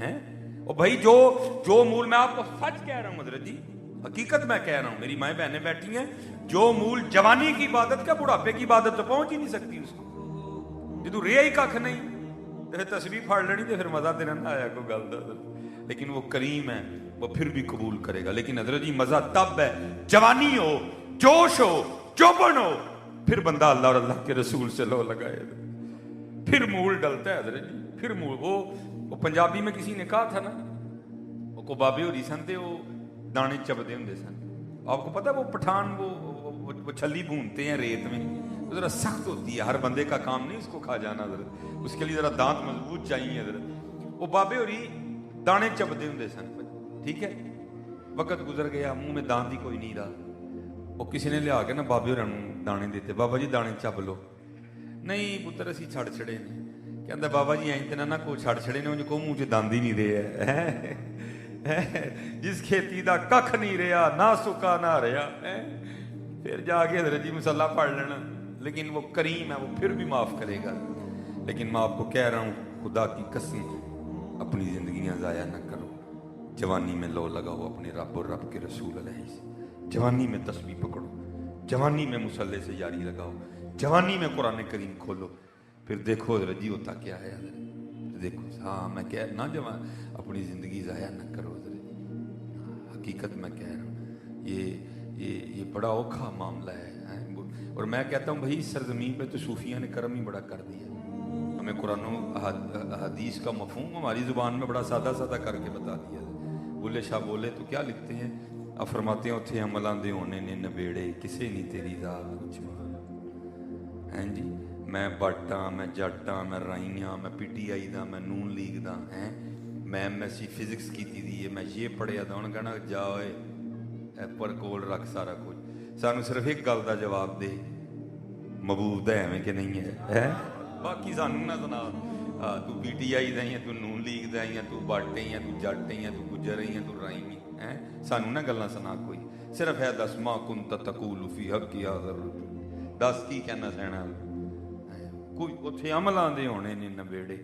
हैं। और भाई जो मूल, मैं आपको सच कह रहा हूं हजरत जी, हकीकत मैं कह रहा हूं, मेरी माएँ बहनें बैठी हैं, जो मूल जवानी की इबादत का बुढ़ापे की इबादत तो पहुंच ही नहीं सकती उसको। जो रिया ही कख नहीं तो तस्वीर फाड़ लेनी तो फिर मजा तेरा ना आया कोई गल दा। लेकिन वो करीम है, वो फिर भी कबूल करेगा। लेकिन हजरत जी मजा तब है जवानी हो, जोश हो, चौबन हो, फिर बंदा अल्लाह और अल्लाह के रसूल से लो लगाए, फिर मूल डलता है हजरत जी, फिर मूल। वो पंजाबी में किसी ने कहा था ना, वो को बाबे होरी सन थे, वो दाने चबदे होंगे सन। आपको पता है वो पठान वो छली भूनते हैं रेत में, वो जरा सख्त होती है, हर बंदे का काम नहीं उसको खा जाना, जरा उसके लिए जरा दांत मजबूत चाहिए। जरा वो बाबे होरी दाने चबदे होंगे सन, ठीक है। वक्त गुजर गया, मुंह में दांत ही कोई नहीं रहा। वो किसी ने लिया के ना बाबे होਰਾਂ ਨੂੰ दाने देते, बाबा जी दाने चब लो। नहीं पुत्र असी छड़ छड़े ने। कहता बाबा जी ऐं तो ना को छड़ छड़े ने, उन्हें को मुंह च दंद ही नहीं रहे है। जिस खेती का कख नहीं रहा, ना सुका ना रहा है, फिर जाके हजरत जी मसला पढ़ लेना। लेकिन वो करीम है, वो फिर भी माफ करेगा। लेकिन मैं आपको कह रहा हूँ, खुदा की कसम, अपनी जिंदगियां जाया ना करो। जवानी में लो लगाओ अपने रब और रब के रसूल अलैहि से। जवानी में तस्बीह पकड़ो, जवानी में मुसल्ले से यारी लगाओ, जवानी में कुरान करीम खोलो, फिर देखो हजरत जी होता क्या है। देखो हाँ मैं कह ना, जवान अपनी ज़िंदगी ज़ाया न करो हजरत जी, हकीकत मैं कह रहा हूँ। ये बड़ा औखा मामला है। और मैं कहता हूँ भाई, सरजमीन पे तो सूफिया ने कर्म ही बड़ा कर दिया। हमें कुरान हदीस का मफहूम हमारी ज़ुबान में बड़ा सादा सादा करके बता दिया। बुल्ले शाह बोले तो क्या लिखते हैं, अब फरमाते हैं उत्थे अमलां दे होने ने नबेड़े, किसे नहीं तेरी जात पुछवा। हैं जी, मैं बट हाँ, मैं जट हाँ, मैं राई हाँ, मैं PTI दा, मैं नून लीग दा, हैं मैं MSc फिजिक्स की दी है, मैं ये पढ़िया था। उन्हें कहना जाओ पर कोल रख सारा कुछ, सानू सिर्फ एक गल का जवाब दे, मबूद है एवं कि नहीं है, बाकी सानू ना सुना। तू PTI दा ही, तू नून लीग दा ही, तू बट ही, तू जट ही, तू गुजर ही, तू राई ही, हैं सानू ना गल्लां सुना। कोई सिर्फ है दस मां कुंत तकूल फी हक़ दस की कहना सहना। कोई उत्थे अमलां दे होने ने नबेड़े,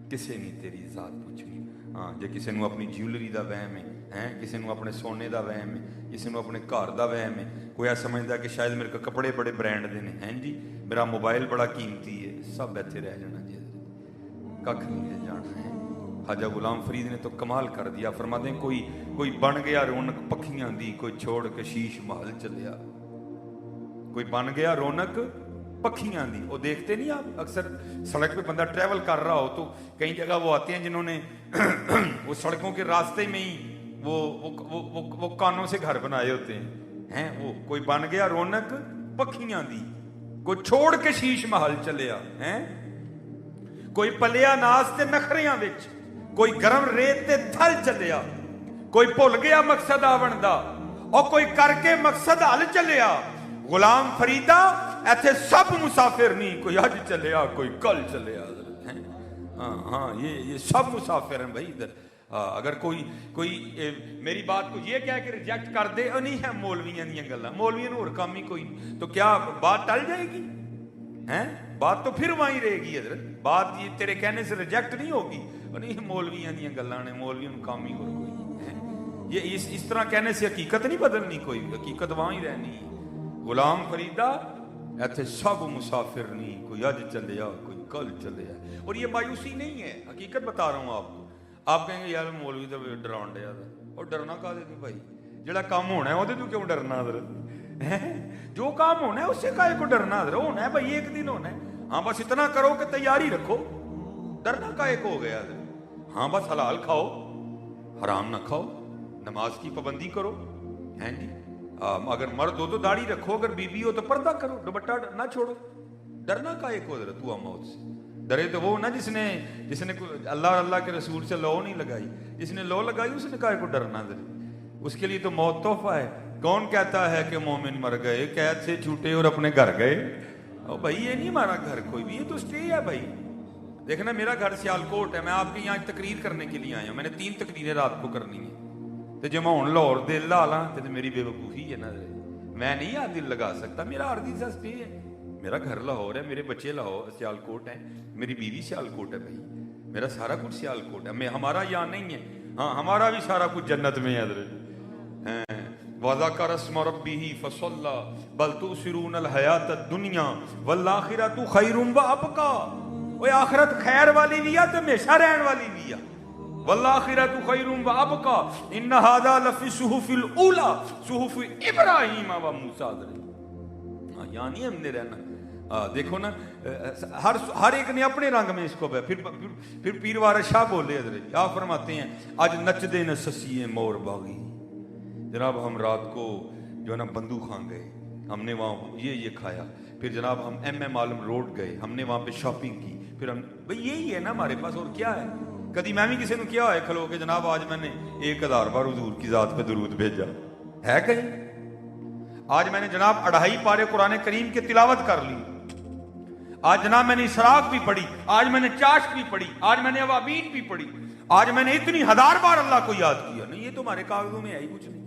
किसे नहीं तेरी जात पुछनी। हाँ जे किसी नूं अपनी ज्यूलरी का वहम है, किसी नूं अपने सोने का वहम है, किसी नूं अपने घर का वहम है, कोई ऐ समझदा कि शायद मेरे को कपड़े बड़े ब्रांड दे ने, हैं जी मेरा मोबाइल बड़ा कीमती है, सब इत्थे रह जाना जी, कख नहीं रह जाना है। ख्वाजा गुलाम फरीद ने तो कमाल कर दिया, फरमाते कोई बन गया रौनक पखियां दी, कोई छोड़ के शीश महल चलिया। कोई बन गया रौनक पखियां दी। वो देखते नहीं आप, अक्सर सड़क पे बंदा ट्रैवल कर रहा हो तो कई जगह वो आते हैं जिन्होंने वो सड़कों के रास्ते में ही वो कानों से घर बनाए होते हैं। वो कोई बन गया रौनक पखियां दी, कोई छोड़ के शीश महल चलिया, हैं कोई पलिया नास ते नखरियां विच, कोई गरम रेत ते थल चलिया, कोई भुल गया मकसद आवन दा, और कोई करके मकसद हल चलिया। गुलाम फरीदा ऐसे सब मुसाफिर नहीं, कोई अज चलिया कोई कल चलिया। हाँ ये सब मुसाफिर हैं भाई इधर। अगर कोई मेरी बात को ये कह के रिजेक्ट कर दे, नहीं है मौलवियों दी गल्लां, मौलवियों नूं होर काम ही कोई, तो क्या बात टल जाएगी? हैं बात तो फिर वहीं रहेगी हजरत, बात ये तेरे कहने से रिजेक्ट नहीं होगी। नहीं मौलवियों दी गल्लां ने, मौलवियों नूं काम ही होर कोई नहीं। ये इस तरह कहने से हकीकत नहीं बदलनी, कोई हकीकत वहीं रहनी। गुलाम फरीदा इत्थे सब मुसाफिर नहीं, कोई अज चलिया कोई कल चलिया। और ये मायूसी नहीं है, हकीकत बता रहा हूँ आपको। आप कहेंगे यार मौलवी तो डराउन दिया, और डरना काहदे तू भाई, जेड़ा काम होना है वो तू क्यों डरना? जो काम होना है उससे काहे को डरना? होना है भाई, एक दिन होना है। हाँ बस इतना करो कि तैयारी रखो, डरना काहे को हो गया? हाँ बस हलाल खाओ, हराम ना खाओ, नमाज की पाबंदी करो, हैं जी। अगर मर्द हो तो दाढ़ी रखो, अगर बीबी हो तो पर्दा करो, दुपट्टा ना छोड़ो। डरना काहे को? तू मौत से डरे तो वो ना जिसने अल्लाह अल्लाह के रसूल से लौ नहीं लगाई, जिसने लौ लगाई उसने काहे को डरना? उसके लिए तो मौत तोहफा है। कौन कहता है कि मोमिन मर गए, कैद से छूटे और अपने घर गए? और भाई ये नहीं हमारा घर कोई भी, ये तो स्टे है भाई। देखना मेरा घर सियालकोट है, मैं आपके यहाँ तकरीर करने के लिए आया हूँ। मैंने 3 तकरीरें रात को करनी है, तो जो मैं हूँ लाहौर दिल ला ला तो मेरी बेवकूफ़ी है ना, मैं नहीं यार दिल लगा सकता। मेरा अर्दी सा स्टे है, मेरा घर लाहौर है, मेरे बच्चे लाहौर सियालकोट हैं, मेरी बीवी सियालकोट है भाई, میرا سارا کچھ سیالکوٹ ہے، ہمارا یہاں نہیں ہے، ہاں ہمارا بھی سارا کچھ جنت میں ہے حضرت۔ وَذَكَرَ اسْمَ رَبِّهِ فَصَلَّى بَلْ تُؤْثِرُونَ الْحَيَاةَ الدُّنْيَا وَالْآخِرَةُ خَيْرٌ وَأَبْقَىٰ۔ وہ آخرت خیر والی بھی ہے تو ہمیشہ رہن والی بھی ہے، وَالْآخِرَةُ خَيْرٌ وَأَبْقَىٰ إِنَّ هَذَا لَفِي الصُّحُفِ الْأُولَىٰ صُحُفِ إِبْرَاہِیمَ وَمُوسَىٰ۔ یہاں نہیں ہم نے رہنا، دیکھو نا ہر ایک نے اپنے رنگ میں اس کو پھر پیر وارث شاہ بولے حضرت، آپ فرماتے ہیں آج نچ دے نہ سسیے مور باغی۔ جناب ہم رات کو جو ہے نا بندو خان گئے، ہم نے وہاں یہ کھایا، پھر جناب ہم ایم عالم روڈ گئے، ہم نے وہاں پہ شاپنگ کی، پھر ہم بھئی یہی ہے نا ہمارے پاس، اور کیا ہے؟ کبھی میں بھی کسی نے کیا ہے کھلو کے جناب آج میں نے 1000 بار حضور کی ذات پہ درود بھیجا ہے کہیں؟ آج میں نے جناب 2.5 پارے قرآن کریم کی تلاوت کر لی، آج جناب میں نے اسراف بھی پڑھی، آج میں نے چاشت بھی پڑھی، آج میں نے اوابین بھی پڑھی، آج میں نے اتنی 1000 بار اللہ کو یاد کیا۔ نہیں یہ تو ہمارے کاغذوں میں ہے ہی کچھ نہیں،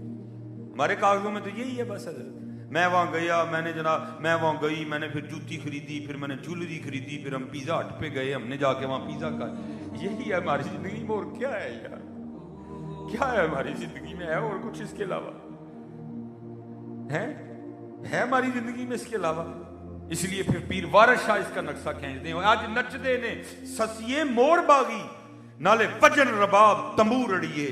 ہمارے کاغذوں میں تو یہی ہے بس حضرت۔ میں وہاں گیا، میں نے جناب میں وہاں گئی، میں نے پھر جوتی خریدی، پھر میں نے جولری خریدی، پھر ہم پیزا ہٹ پہ گئے، ہم نے جا کے وہاں پیزا کھایا۔ یہی ہے ہماری زندگی میں، اور کیا ہے یار؟ کیا ہے ہماری زندگی میں؟ ہے اور کچھ اس کے علاوہ؟ ہے ہماری زندگی میں اس کے علاوہ؟ اس لیے پھر پیر وارث شاہ اس کا نقشہ کھینچتے ہیں، آج نچ دے نے سسیے مور باغی نالے وجن رباب تمبور اڑیے،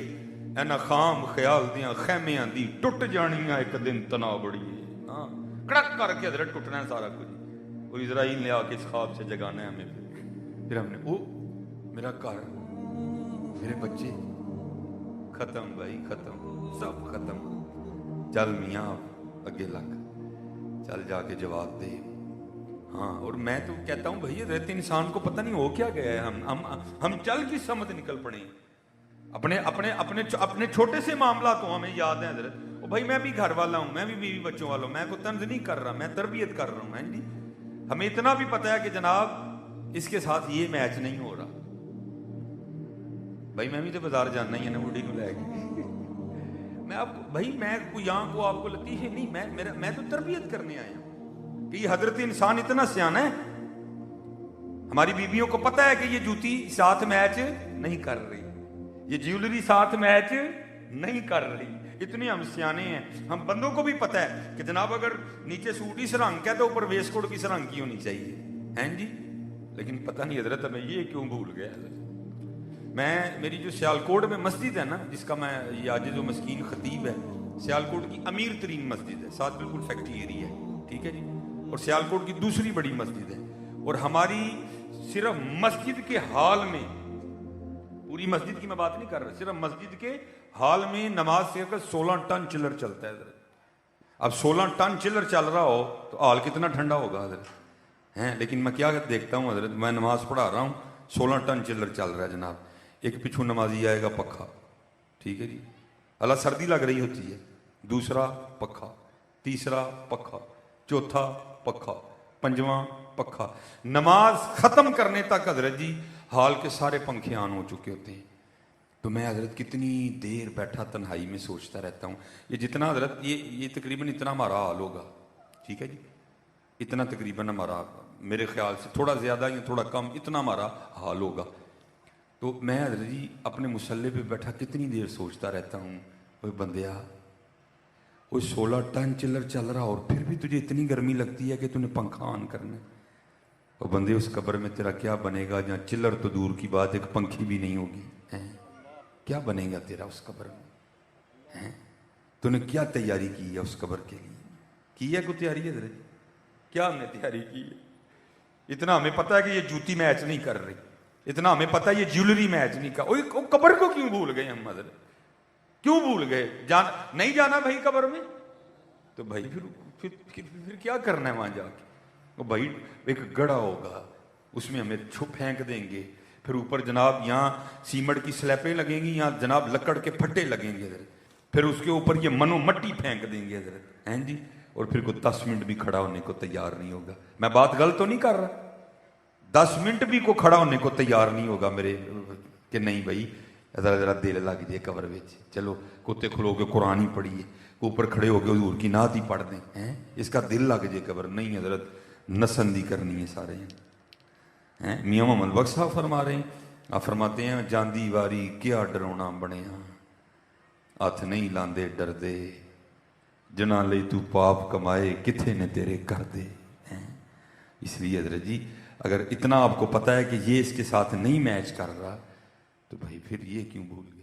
اینا خام خیال دیاں خیمیاں دی ٹوٹ جانیاں ایک دن تنا بڑیے۔ ہاں کڑک کر کے حضرت ٹوٹنا ہے سارا کچھ، اور اسرائیل نے آ کے اس خواب سے جگانا ہے ہمیں۔ پھر ہم نے او میرا گھر، میرے بچے ختم، بھائی ختم، سب ختم۔ چل میاں اگے لگ، چل جا کے جواب دے۔ ہاں اور میں تو کہتا ہوں بھائی رہتے انسان کو پتہ نہیں ہو کیا گیا ہے، ہم چل کی سمت نکل پڑے ہیں۔ اپنے چھوٹے سے معاملات ہوں ہمیں یاد ہیں حضرت، او بھائی میں بھی گھر والا ہوں، میں بھی بیوی بچوں والا ہوں، میں کوئی طنز نہیں کر رہا، میں تربیت کر رہا ہوں۔ ہیں جی ہمیں اتنا بھی پتہ ہے کہ جناب اس کے ساتھ یہ میچ نہیں ہو رہا، بھائی میں بھی تو بازار جانا ہی ہے نا بوڑھی کو لے کے، میں آپ کو بھائی میں کوئی یہاں کو آپ کو لطیفے نہیں، میں تو تربیت کرنے آیا ہوں کہ یہ حضرت انسان اتنا سیانا ہے۔ ہماری بیویوں کو پتہ ہے کہ یہ جوتی ساتھ میچ نہیں کر رہی، یہ جیولری ساتھ میچ نہیں کر رہی، اتنے ہم سیانے ہیں۔ ہم بندوں کو بھی پتہ ہے کہ جناب اگر نیچے سوٹ اس رنگ کا تو اوپر ویسٹ کوٹ کس رنگ کی ہونی چاہیے، ہیں جی؟ لیکن پتہ نہیں حضرت ہمیں یہ کیوں بھول گیا حضرت۔ میری جو سیالکوٹ میں مسجد ہے نا، جس کا میں یہ عاجز و مسکین خطیب ہے، سیالکوٹ کی امیر ترین مسجد ہے، ساتھ بالکل فیکٹری ایریا ہے، ٹھیک ہے جی، اور سیالکوٹ کی دوسری بڑی مسجد ہے، اور ہماری صرف مسجد کے ہال میں، پوری مسجد کی میں بات نہیں کر رہا، صرف مسجد کے ہال میں نماز سے 16 ٹن چلر چلتا ہے حضرت۔ اب 16 ٹن چلر چل رہا ہو تو ہال کتنا ٹھنڈا ہوگا حضرت، ہیں؟ لیکن میں کیا دیکھتا ہوں حضرت، میں نماز پڑھا رہا ہوں، 16 ٹن چلر چل رہا ہے جناب، ایک پچھو نمازی آئے گا پکھا، ٹھیک ہے جی، اللہ سردی لگ رہی ہوتی ہے، دوسرا پکھا، تیسرا پکھا، چوتھا پکھا، پنجواں پکھا، نماز ختم کرنے تک حضرت جی حال کے سارے پنکھے آن ہو چکے ہوتے ہیں۔ تو میں حضرت کتنی دیر بیٹھا تنہائی میں سوچتا رہتا ہوں، یہ جتنا حضرت یہ تقریباً اتنا ہمارا حال ہوگا، ٹھیک ہے جی، اتنا تقریباً ہمارا، میرے خیال سے تھوڑا زیادہ یا تھوڑا کم، اتنا ہمارا حال ہوگا۔ تو میں حضرت جی اپنے مصلے پہ بیٹھا کتنی دیر سوچتا رہتا ہوں، وہ بندیا وہ 16 ٹن چلر چل رہا اور پھر بھی تجھے اتنی گرمی لگتی ہے کہ تُو نے پنکھا آن کرنا ہے، اور بندے اس قبر میں تیرا کیا بنے گا جہاں چلر تو دور کی بات ایک پنکھی بھی نہیں ہوگی، ہیں؟ کیا بنے گا تیرا اس قبر میں؟ ہیں؟ تو نے کیا تیاری کی ہے اس قبر کے لیے؟ کی ہے کوئی تیاری ہے حضرت؟ کیا ہم نے تیاری کی ہے؟ اتنا ہمیں پتہ ہے کہ یہ جوتی میچ نہیں کر رہی، اتنا ہمیں پتہ ہے یہ جیولری میچ نہیں کر، وہ قبر کو کیوں بھول گئے ہم حضرت؟ کیوں بھول گئے؟ نہیں جانا بھائی قبر میں تو بھائی پھر کیا کرنا ہے وہاں جا کے؟ وہ بھائی ایک گڑھا ہوگا، اس میں ہمیں چھپ پھینک دیں گے، پھر اوپر جناب یہاں سیمنٹ کی سلیپیں لگیں گی، یہاں جناب لکڑ کے پھٹے لگیں گے حضرت، پھر اس کے اوپر یہ منو مٹی پھینک دیں گے حضرت، ہیں جی، اور پھر کوئی 10 منٹ بھی کھڑا ہونے کو تیار نہیں ہوگا۔ میں بات غلط تو نہیں کر رہا؟ 10 منٹ بھی کو کھڑا ہونے کو تیار نہیں ہوگا میرے، کہ نہیں بھائی ذرا دل لگ جائے قبر وچ، چلو کتے کھلو کے قرآن ہی پڑھیے، اوپر کھڑے ہو کے حضور کی نعت ہی پڑھ دیں، ہیں اس کا دل لگ جائے قبر، نہیں حضرت نسندی کرنی ہے سارے ہیں۔ میاں محمد بخش صاحب فرما رہے ہیں आप फरमाते हैं जांदी वारी क्या डराउना बनिया, हथ नहीं लांदे डरदे, जिन्हां लई तू पाप कमाए किथे ने तेरे कर दे। इसलिए हजरत जी अगर इतना आपको पता है कि ये इसके साथ नहीं मैच कर रहा तो भाई फिर ये क्यों भूल गए।